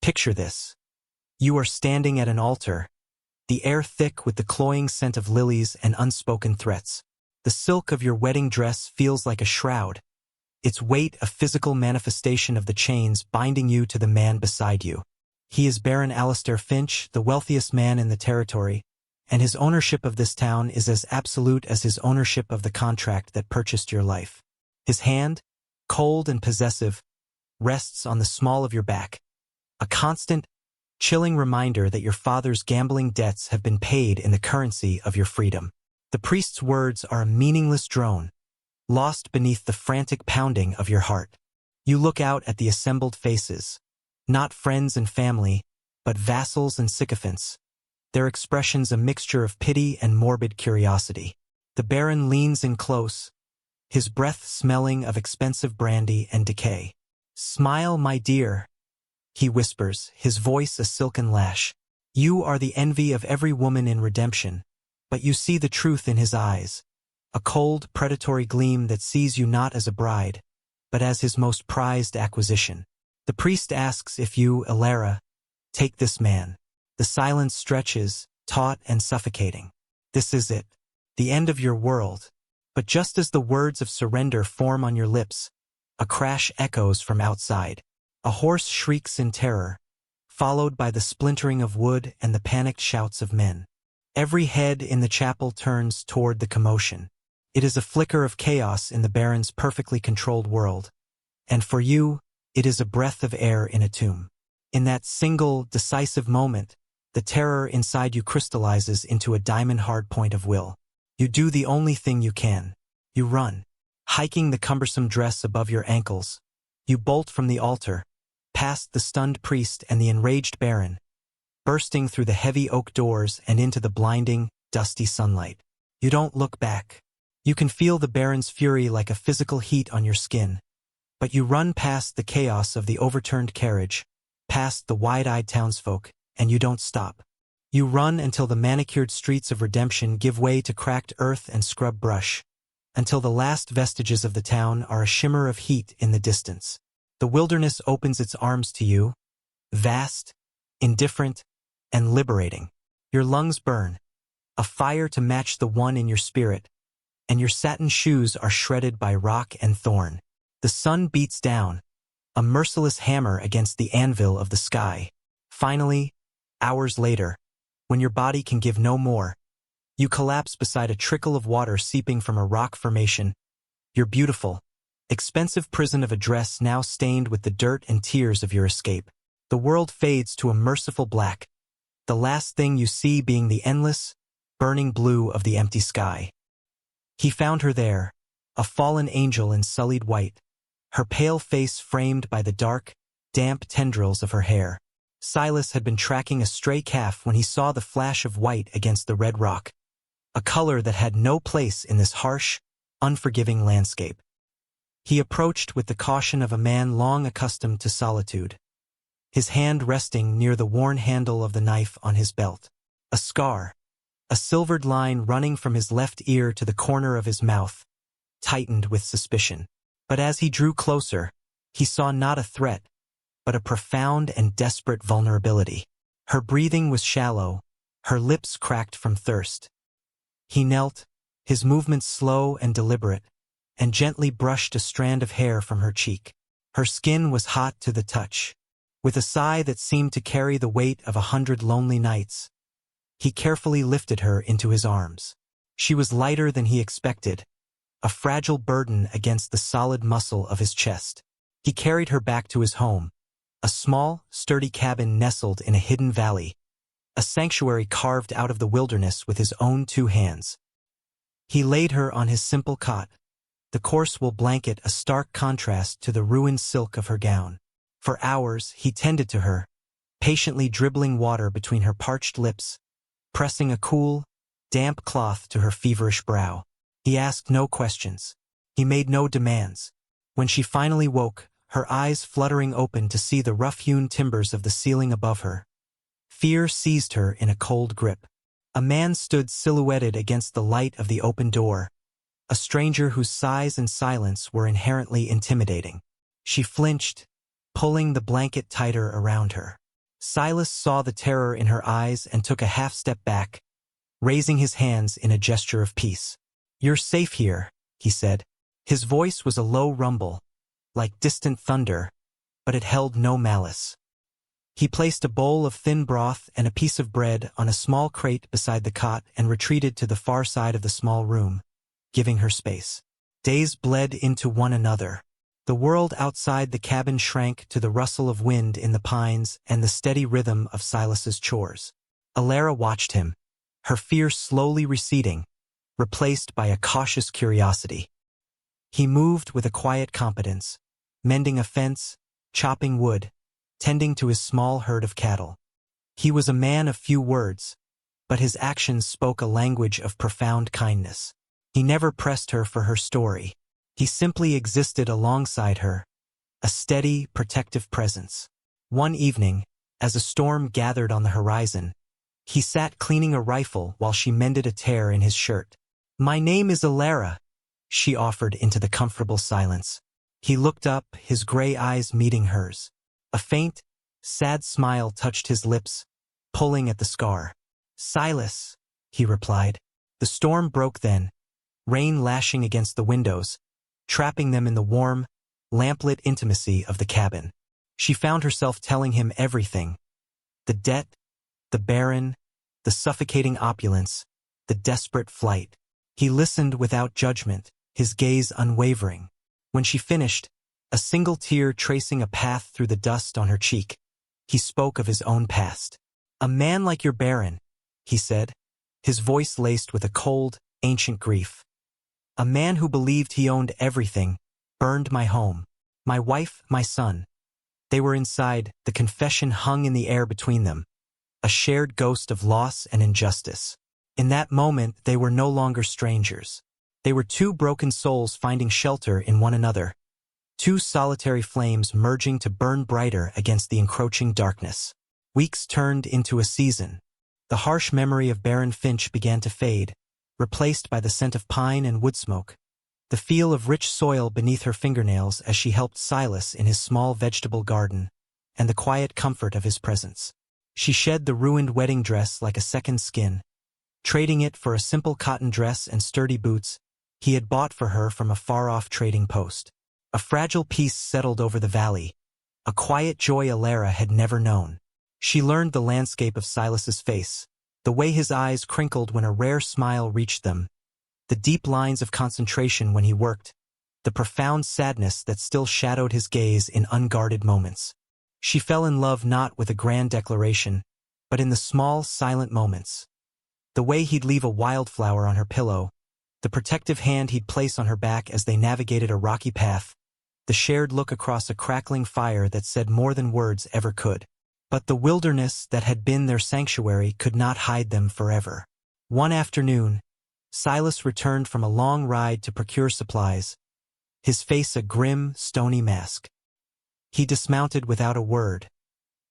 Picture this. You are standing at an altar, the air thick with the cloying scent of lilies and unspoken threats. The silk of your wedding dress feels like a shroud, its weight a physical manifestation of the chains binding you to the man beside you. He is Baron Alistair Finch, the wealthiest man in the territory, and his ownership of this town is as absolute as his ownership of the contract that purchased your life. His hand, cold and possessive, rests on the small of your back, a constant, chilling reminder that your father's gambling debts have been paid in the currency of your freedom. The priest's words are a meaningless drone, lost beneath the frantic pounding of your heart. You look out at the assembled faces, not friends and family, but vassals and sycophants, their expressions a mixture of pity and morbid curiosity. The Baron leans in close, his breath smelling of expensive brandy and decay. "Smile, my dear," he whispers, his voice a silken lash. You are the envy of every woman in redemption, but you see the truth in his eyes, a cold, predatory gleam that sees you not as a bride, but as his most prized acquisition. The priest asks if you, Elara, take this man. The silence stretches, taut and suffocating. This is it, the end of your world. But just as the words of surrender form on your lips, a crash echoes from outside. A horse shrieks in terror, followed by the splintering of wood and the panicked shouts of men. Every head in the chapel turns toward the commotion. It is a flicker of chaos in the Baron's perfectly controlled world, and for you, it is a breath of air in a tomb. In that single, decisive moment, the terror inside you crystallizes into a diamond-hard point of will. You do the only thing you can. You run, hiking the cumbersome dress above your ankles. You bolt from the altar, past the stunned priest and the enraged Baron, bursting through the heavy oak doors and into the blinding, dusty sunlight. You don't look back. You can feel the Baron's fury like a physical heat on your skin, but you run past the chaos of the overturned carriage, past the wide-eyed townsfolk, and you don't stop. You run until the manicured streets of redemption give way to cracked earth and scrub brush, until the last vestiges of the town are a shimmer of heat in the distance. The wilderness opens its arms to you, vast, indifferent, and liberating. Your lungs burn, a fire to match the one in your spirit, and your satin shoes are shredded by rock and thorn. The sun beats down, a merciless hammer against the anvil of the sky. Finally, hours later, when your body can give no more, you collapse beside a trickle of water seeping from a rock formation. Your beautiful, expensive prison of a dress now stained with the dirt and tears of your escape. The world fades to a merciful black, the last thing you see being the endless, burning blue of the empty sky. He found her there, a fallen angel in sullied white, her pale face framed by the dark, damp tendrils of her hair. Silas had been tracking a stray calf when he saw the flash of white against the red rock, a color that had no place in this harsh, unforgiving landscape. He approached with the caution of a man long accustomed to solitude, his hand resting near the worn handle of the knife on his belt. A scar, a silvered line running from his left ear to the corner of his mouth, tightened with suspicion. But as he drew closer, he saw not a threat, but a profound and desperate vulnerability. Her breathing was shallow, her lips cracked from thirst. He knelt, his movements slow and deliberate, and gently brushed a strand of hair from her cheek. Her skin was hot to the touch. With a sigh that seemed to carry the weight of 100 lonely nights, he carefully lifted her into his arms. She was lighter than he expected, a fragile burden against the solid muscle of his chest. He carried her back to his home, a small, sturdy cabin nestled in a hidden valley, a sanctuary carved out of the wilderness with his own 2 hands. He laid her on his simple cot, the coarse wool blanket a stark contrast to the ruined silk of her gown. For hours he tended to her, patiently dribbling water between her parched lips, pressing a cool, damp cloth to her feverish brow. He asked no questions. He made no demands. When she finally woke, her eyes fluttering open to see the rough-hewn timbers of the ceiling above her, fear seized her in a cold grip. A man stood silhouetted against the light of the open door, a stranger whose size and silence were inherently intimidating. She flinched, pulling the blanket tighter around her. Silas saw the terror in her eyes and took a half-step back, raising his hands in a gesture of peace. "You're safe here," he said. His voice was a low rumble, like distant thunder, but it held no malice. He placed a bowl of thin broth and a piece of bread on a small crate beside the cot and retreated to the far side of the small room, giving her space. Days bled into one another. The world outside the cabin shrank to the rustle of wind in the pines and the steady rhythm of Silas's chores. Alara watched him, her fear slowly receding, replaced by a cautious curiosity. He moved with a quiet competence, mending a fence, chopping wood, tending to his small herd of cattle. He was a man of few words, but his actions spoke a language of profound kindness. He never pressed her for her story. He simply existed alongside her, a steady, protective presence. One evening, as a storm gathered on the horizon, he sat cleaning a rifle while she mended a tear in his shirt. "My name is Alara," she offered into the comfortable silence. He looked up, his gray eyes meeting hers. A faint, sad smile touched his lips, pulling at the scar. "Silas," he replied. The storm broke then, rain lashing against the windows, trapping them in the warm, lamplit intimacy of the cabin. She found herself telling him everything. The debt, the barren, the suffocating opulence, the desperate flight. He listened without judgment, his gaze unwavering. When she finished, a single tear tracing a path through the dust on her cheek, he spoke of his own past. "A man like your Baron," he said, his voice laced with a cold, ancient grief. "A man who believed he owned everything, burned my home, my wife, my son." They were inside, the confession hung in the air between them, a shared ghost of loss and injustice. In that moment, they were no longer strangers. They were two broken souls finding shelter in one another, two solitary flames merging to burn brighter against the encroaching darkness. Weeks turned into a season. The harsh memory of Baron Finch began to fade, replaced by the scent of pine and wood smoke, the feel of rich soil beneath her fingernails as she helped Silas in his small vegetable garden, and the quiet comfort of his presence. She shed the ruined wedding dress like a second skin, trading it for a simple cotton dress and sturdy boots he had bought for her from a far-off trading post. A fragile peace settled over the valley, a quiet joy Alara had never known. She learned the landscape of Silas's face, the way his eyes crinkled when a rare smile reached them, the deep lines of concentration when he worked, the profound sadness that still shadowed his gaze in unguarded moments. She fell in love not with a grand declaration, but in the small, silent moments. The way he'd leave a wildflower on her pillow, the protective hand he'd place on her back as they navigated a rocky path, the shared look across a crackling fire that said more than words ever could. But the wilderness that had been their sanctuary could not hide them forever. One afternoon, Silas returned from a long ride to procure supplies, his face a grim, stony mask. He dismounted without a word,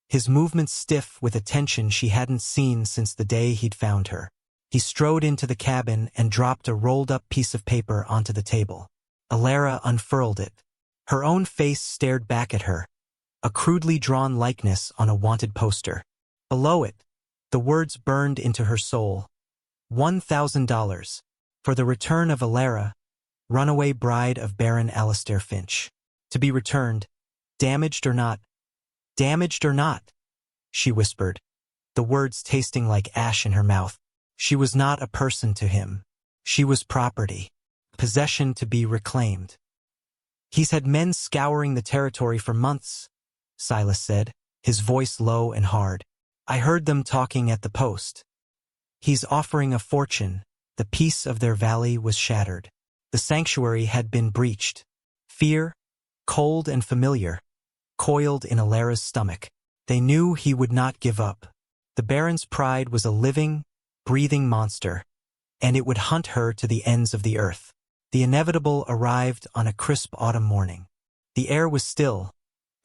his movements stiff with a tension she hadn't seen since the day he'd found her. He strode into the cabin and dropped a rolled-up piece of paper onto the table. Alara unfurled it. Her own face stared back at her, a crudely drawn likeness on a wanted poster. Below it, the words burned into her soul. $1,000 for the return of Alara, runaway bride of Baron Alistair Finch. To be returned, damaged or not, she whispered, the words tasting like ash in her mouth. She was not a person to him. She was property, possession to be reclaimed. "He's had men scouring the territory for months," Silas said, his voice low and hard. "I heard them talking at the post. He's offering a fortune." The peace of their valley was shattered. The sanctuary had been breached. Fear, cold and familiar, coiled in Alara's stomach. They knew he would not give up. The Baron's pride was a living, breathing monster, and it would hunt her to the ends of the earth. The inevitable arrived on a crisp autumn morning. The air was still,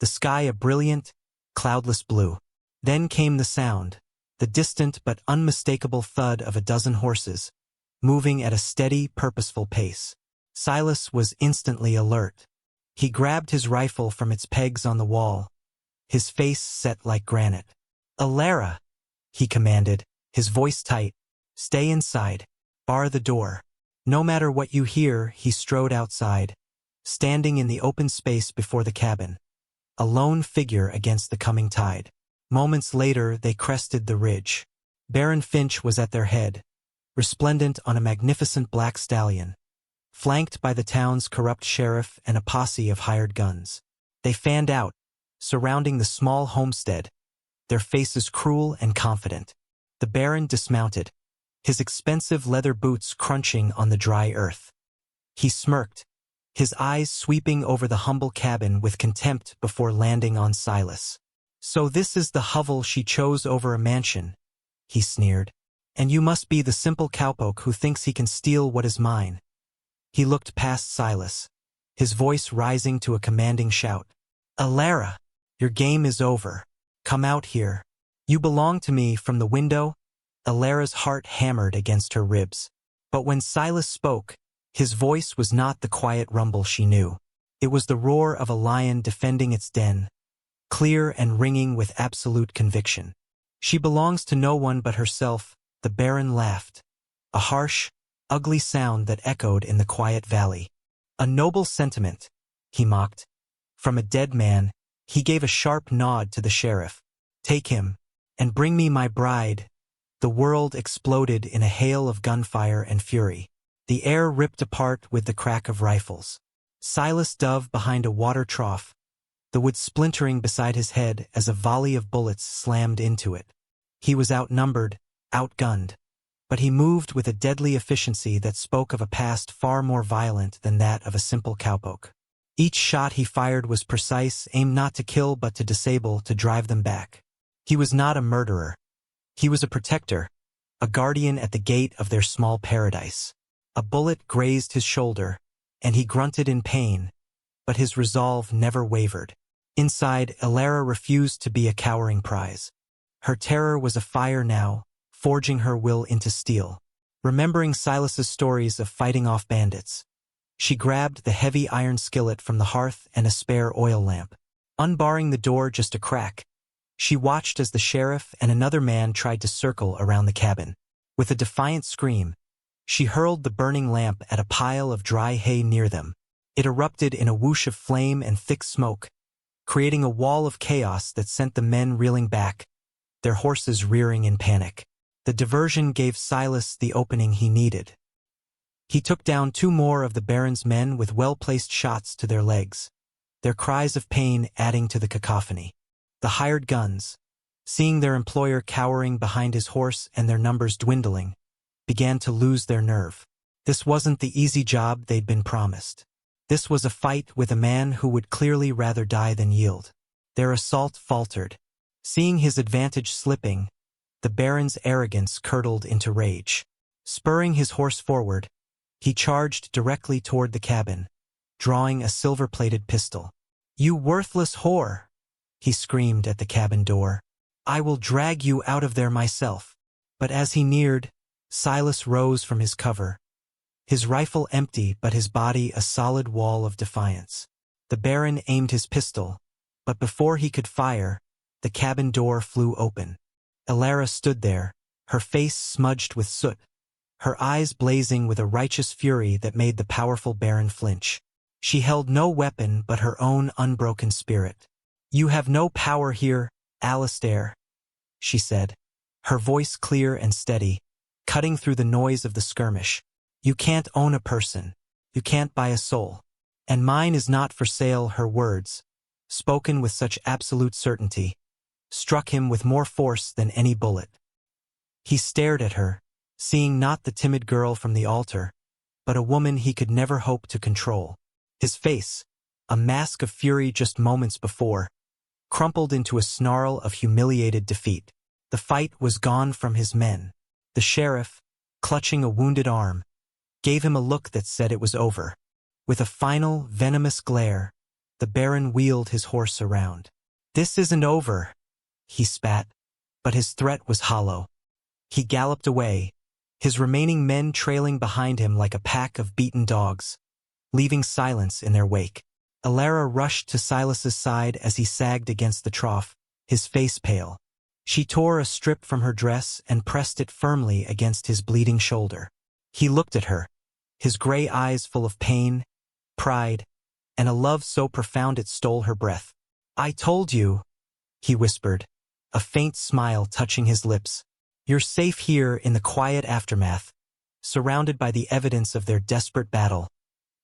the sky a brilliant, cloudless blue. Then came the sound, the distant but unmistakable thud of a dozen horses, moving at a steady, purposeful pace. Silas was instantly alert. He grabbed his rifle from its pegs on the wall, his face set like granite. "Alara," he commanded, his voice tight. "Stay inside. Bar the door." No matter what you hear, he strode outside, standing in the open space before the cabin, a lone figure against the coming tide. Moments later, they crested the ridge. Baron Finch was at their head, resplendent on a magnificent black stallion, flanked by the town's corrupt sheriff and a posse of hired guns. They fanned out, surrounding the small homestead, their faces cruel and confident. The Baron dismounted, his expensive leather boots crunching on the dry earth. He smirked, his eyes sweeping over the humble cabin with contempt before landing on Silas. "So this is the hovel she chose over a mansion," he sneered. "And you must be the simple cowpoke who thinks he can steal what is mine." He looked past Silas, his voice rising to a commanding shout. "Alara, your game is over. Come out here. You belong to me from the window." Alara's heart hammered against her ribs. But when Silas spoke, his voice was not the quiet rumble she knew. It was the roar of a lion defending its den, clear and ringing with absolute conviction. "She belongs to no one but herself," the Baron laughed, a harsh, ugly sound that echoed in the quiet valley. "A noble sentiment," he mocked. From a dead man, he gave a sharp nod to the sheriff. "Take him, and bring me my bride." The world exploded in a hail of gunfire and fury. The air ripped apart with the crack of rifles. Silas dove behind a water trough, the wood splintering beside his head as a volley of bullets slammed into it. He was outnumbered, outgunned, but he moved with a deadly efficiency that spoke of a past far more violent than that of a simple cowpoke. Each shot he fired was precise, aimed not to kill but to disable, to drive them back. He was not a murderer. He was a protector, a guardian at the gate of their small paradise. A bullet grazed his shoulder, and he grunted in pain, but his resolve never wavered. Inside, Alara refused to be a cowering prize. Her terror was afire now, forging her will into steel. Remembering Silas's stories of fighting off bandits, she grabbed the heavy iron skillet from the hearth and a spare oil lamp. Unbarring the door just a crack, she watched as the sheriff and another man tried to circle around the cabin. With a defiant scream, she hurled the burning lamp at a pile of dry hay near them. It erupted in a whoosh of flame and thick smoke, creating a wall of chaos that sent the men reeling back, their horses rearing in panic. The diversion gave Silas the opening he needed. He took down two more of the Baron's men with well-placed shots to their legs, their cries of pain adding to the cacophony. The hired guns, seeing their employer cowering behind his horse and their numbers dwindling, began to lose their nerve. This wasn't the easy job they'd been promised. This was a fight with a man who would clearly rather die than yield. Their assault faltered. Seeing his advantage slipping, the Baron's arrogance curdled into rage. Spurring his horse forward, he charged directly toward the cabin, drawing a silver-plated pistol. "You worthless whore!" he screamed at the cabin door. "I will drag you out of there myself." But as he neared, Silas rose from his cover, his rifle empty but his body a solid wall of defiance. The Baron aimed his pistol, but before he could fire, the cabin door flew open. Alara stood there, her face smudged with soot, her eyes blazing with a righteous fury that made the powerful Baron flinch. She held no weapon but her own unbroken spirit. "You have no power here, Alistair," she said, her voice clear and steady, cutting through the noise of the skirmish. "You can't own a person. You can't buy a soul. And mine is not for sale." Her words, spoken with such absolute certainty, struck him with more force than any bullet. He stared at her, seeing not the timid girl from the altar, but a woman he could never hope to control. His face, a mask of fury just moments before, crumpled into a snarl of humiliated defeat. The fight was gone from his men. The sheriff, clutching a wounded arm, gave him a look that said it was over. With a final, venomous glare, the Baron wheeled his horse around. "This isn't over," he spat, but his threat was hollow. He galloped away, his remaining men trailing behind him like a pack of beaten dogs, leaving silence in their wake. Alara rushed to Silas's side as he sagged against the trough, his face pale. She tore a strip from her dress and pressed it firmly against his bleeding shoulder. He looked at her, his gray eyes full of pain, pride, and a love so profound it stole her breath. "I told you," he whispered, a faint smile touching his lips. "You're safe here in the quiet aftermath, surrounded by the evidence of their desperate battle."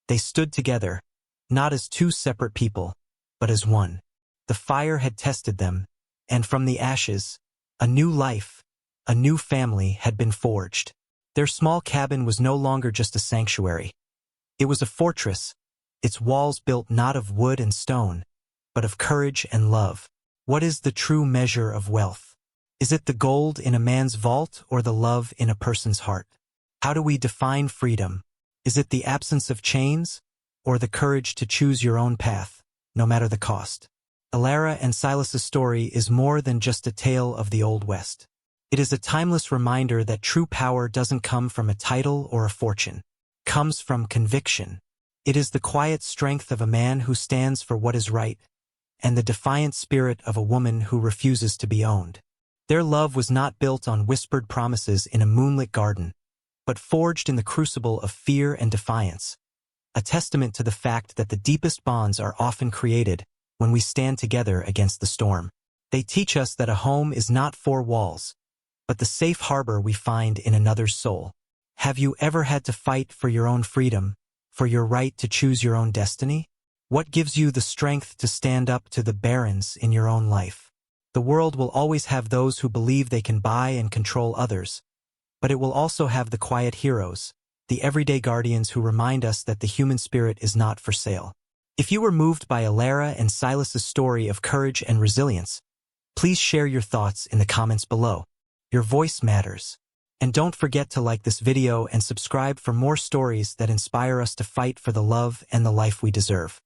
They stood together, not as two separate people, but as one. The fire had tested them, and from the ashes, a new life, a new family had been forged. Their small cabin was no longer just a sanctuary. It was a fortress, its walls built not of wood and stone, but of courage and love. What is the true measure of wealth? Is it the gold in a man's vault or the love in a person's heart? How do we define freedom? Is it the absence of chains, or the courage to choose your own path, no matter the cost? Alara and Silas's story is more than just a tale of the Old West. It is a timeless reminder that true power doesn't come from a title or a fortune. It comes from conviction. It is the quiet strength of a man who stands for what is right, and the defiant spirit of a woman who refuses to be owned. Their love was not built on whispered promises in a moonlit garden, but forged in the crucible of fear and defiance, a testament to the fact that the deepest bonds are often created when we stand together against the storm. They teach us that a home is not four walls, but the safe harbor we find in another's soul. Have you ever had to fight for your own freedom, for your right to choose your own destiny? What gives you the strength to stand up to the barons in your own life? The world will always have those who believe they can buy and control others, but it will also have the quiet heroes, the everyday guardians who remind us that the human spirit is not for sale. If you were moved by Alara and Silas's story of courage and resilience, please share your thoughts in the comments below. Your voice matters. And don't forget to like this video and subscribe for more stories that inspire us to fight for the love and the life we deserve.